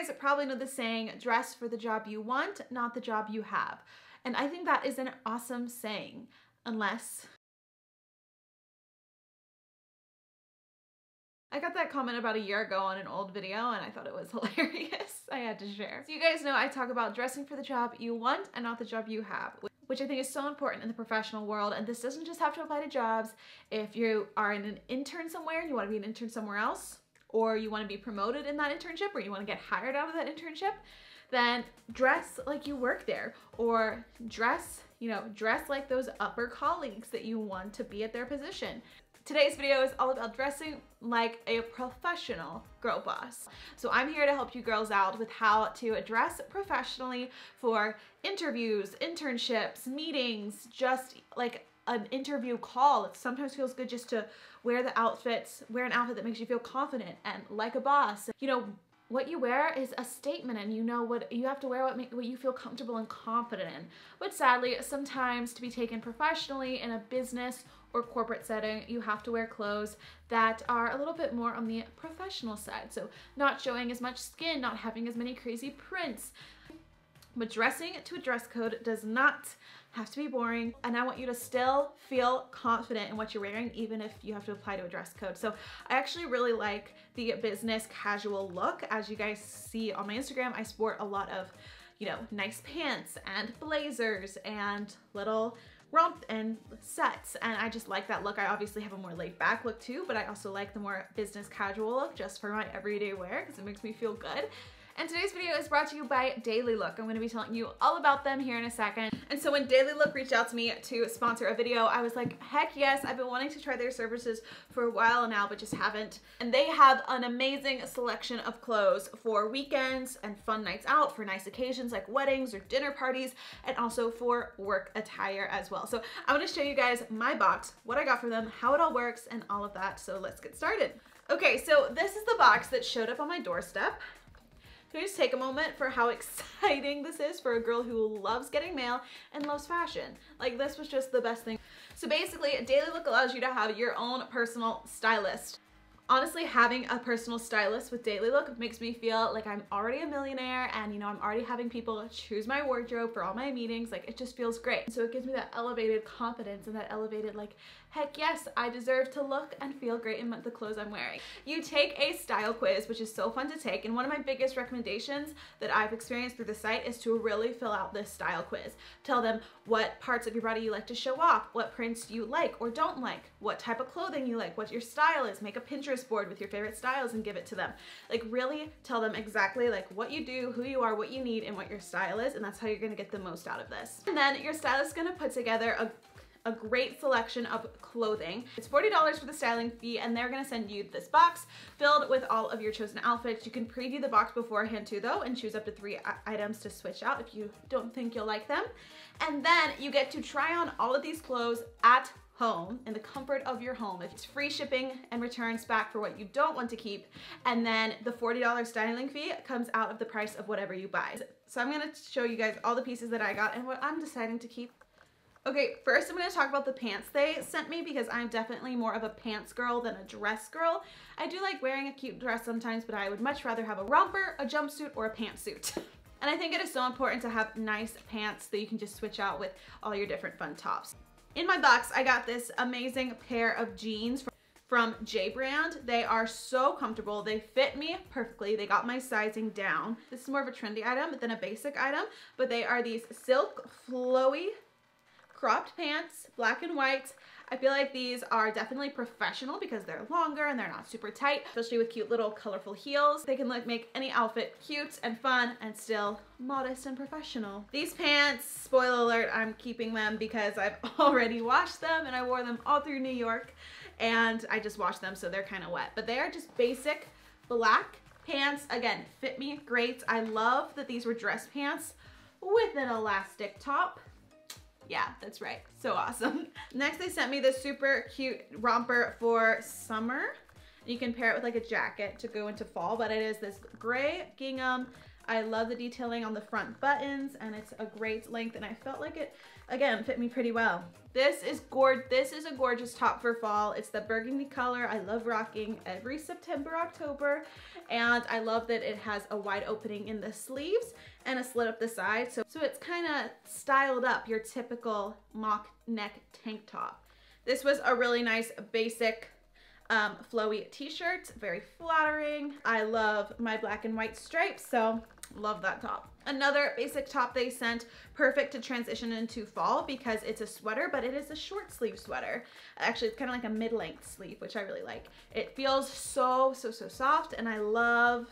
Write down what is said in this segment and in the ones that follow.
guys probably know the saying, dress for the job you want, not the job you have. And I think that is an awesome saying, unless... I got that comment about a year ago on an old video and I thought it was hilarious. I had to share. So you guys know I talk about dressing for the job you want and not the job you have, which I think is so important in the professional world. And this doesn't just have to apply to jobs. If you are an intern somewhere and you want to be an intern somewhere else, or you want to be promoted in that internship, or you want to get hired out of that internship, then dress like you work there, or dress like those upper colleagues that you want to be at their position. Today's video is all about dressing like a professional girl boss. So I'm here to help you girls out with how to dress professionally for interviews, internships, meetings, just like an interview call. It sometimes feels good just to wear an outfit that makes you feel confident and like a boss. You know, what you wear is a statement, and you know what you have to wear, what you feel comfortable and confident in. But sadly, sometimes to be taken professionally in a business or corporate setting, you have to wear clothes that are a little bit more on the professional side. So not showing as much skin, not having as many crazy prints. But dressing to a dress code does not have to be boring, and I want you to still feel confident in what you're wearing, even if you have to apply to a dress code. So I actually really like the business casual look. As you guys see on my Instagram, I sport a lot of, you know, nice pants and blazers and little romp and sets, and I just like that look. I obviously have a more laid back look too, but I also like the more business casual look just for my everyday wear because it makes me feel good. And today's video is brought to you by DAILYLOOK. I'm going to be telling you all about them here in a second. And so when DAILYLOOK reached out to me to sponsor a video, I was like, heck yes, I've been wanting to try their services for a while now, but just haven't. And they have an amazing selection of clothes for weekends and fun nights out, for nice occasions like weddings or dinner parties, and also for work attire as well. So I'm going to show you guys my box, what I got for them, how it all works, and all of that. So let's get started. Okay, so this is the box that showed up on my doorstep. Can we just take a moment for how exciting this is for a girl who loves getting mail and loves fashion? Like, this was just the best thing. So basically, DAILYLOOK allows you to have your own personal stylist. Honestly, having a personal stylist with DAILYLOOK makes me feel like I'm already a millionaire, and you know, I'm already having people choose my wardrobe for all my meetings. Like, it just feels great. So it gives me that elevated confidence and that elevated, like, heck yes, I deserve to look and feel great in the clothes I'm wearing. You take a style quiz, which is so fun to take, and one of my biggest recommendations that I've experienced through the site is to really fill out this style quiz. Tell them what parts of your body you like to show off, what prints you like or don't like, what type of clothing you like, what your style is. Make a Pinterest board with your favorite styles and give it to them. Like, really tell them exactly like what you do, who you are, what you need, and what your style is, and that's how you're gonna get the most out of this. And then your stylist is gonna put together a great selection of clothing. It's $40 for the styling fee, and they're gonna send you this box filled with all of your chosen outfits. You can preview the box beforehand too though, and choose up to 3 items to switch out if you don't think you'll like them. And then you get to try on all of these clothes at home in the comfort of your home. It's free shipping and returns back for what you don't want to keep, and then the $40 styling fee comes out of the price of whatever you buy. So I'm gonna show you guys all the pieces that I got and what I'm deciding to keep. Okay, first I'm going to talk about the pants they sent me, because I'm definitely more of a pants girl than a dress girl. I do like wearing a cute dress sometimes, but I would much rather have a romper, a jumpsuit, or a pantsuit. And I think it is so important to have nice pants that you can just switch out with all your different fun tops. In my box, I got this amazing pair of jeans from Jade brand. They are so comfortable. They fit me perfectly. They got my sizing down. This is more of a trendy item than a basic item, but they are these silk flowy cropped pants, black and white. I feel like these are definitely professional because they're longer and they're not super tight, especially with cute little colorful heels. They can like make any outfit cute and fun and still modest and professional. These pants, spoiler alert, I'm keeping them because I've already washed them and I wore them all through New York, and I just washed them so they're kind of wet. But they are just basic black pants. Again, fit me great. I love that these were dress pants with an elastic top. Yeah, that's right. So awesome. Next, they sent me this super cute romper for summer. You can pair it with like a jacket to go into fall, but it is this gray gingham. I love the detailing on the front buttons, and it's a great length, and I felt like it again, fit me pretty well. This is a gorgeous top for fall. It's the burgundy color I love rocking every September, October. And I love that it has a wide opening in the sleeves and a slit up the side. So it's kind of styled up your typical mock neck tank top. This was a really nice basic flowy t-shirt, very flattering. I love my black and white stripes, so love that top. Another basic top they sent, perfect to transition into fall because it's a sweater, but it is a short sleeve sweater. Actually, it's kind of like a mid-length sleeve, which I really like. It feels so soft, and I love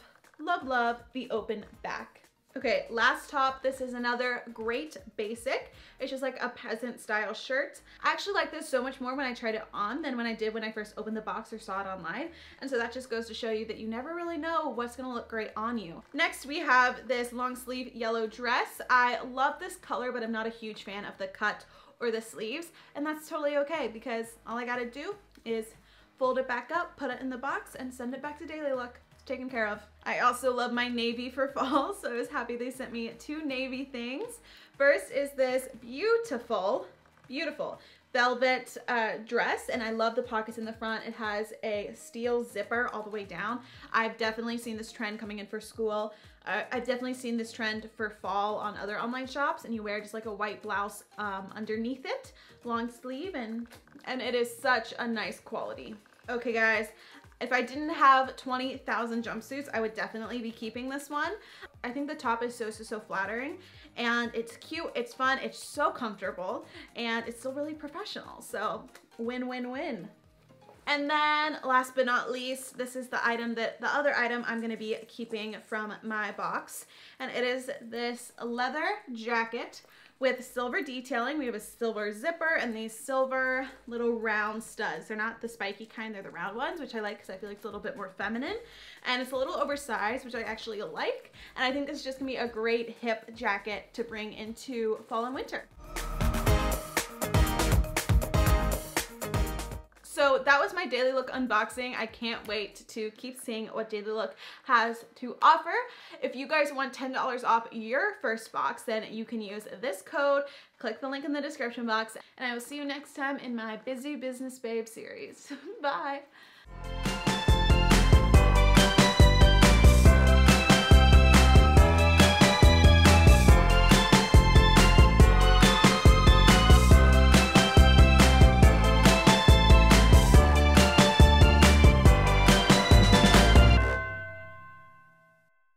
the open back. Okay, last top. This is another great basic. It's just like a peasant style shirt. I actually like this so much more when I tried it on than when I did when I first opened the box or saw it online. And so that just goes to show you that you never really know what's gonna look great on you. Next, we have this long sleeve yellow dress. I love this color, but I'm not a huge fan of the cut or the sleeves. And that's totally okay because all I gotta do is fold it back up, put it in the box, and send it back to DailyLook. Taken care of. I also love my navy for fall, so I was happy they sent me 2 navy things. First is this beautiful velvet dress, and I love the pockets in the front. It has a steel zipper all the way down. I've definitely seen this trend coming in for school. I've definitely seen this trend for fall on other online shops, and you wear just like a white blouse underneath it, long sleeve, and it is such a nice quality. Okay guys, if I didn't have 20,000 jumpsuits, I would definitely be keeping this one. I think the top is so flattering, and it's cute, it's fun, it's so comfortable, and it's still really professional. So win-win-win. And then last but not least, this is the other item I'm gonna be keeping from my box. And it is this leather jacket with silver detailing. We have a silver zipper and these silver little round studs. They're not the spiky kind, they're the round ones, which I like because I feel like it's a little bit more feminine. And it's a little oversized, which I actually like. And I think this is just gonna be a great hip jacket to bring into fall and winter. So that was my DailyLook unboxing. I can't wait to keep seeing what DailyLook has to offer. If you guys want $10 off your first box, then you can use this code. Click the link in the description box, and I will see you next time in my Busy Business Babe series. Bye.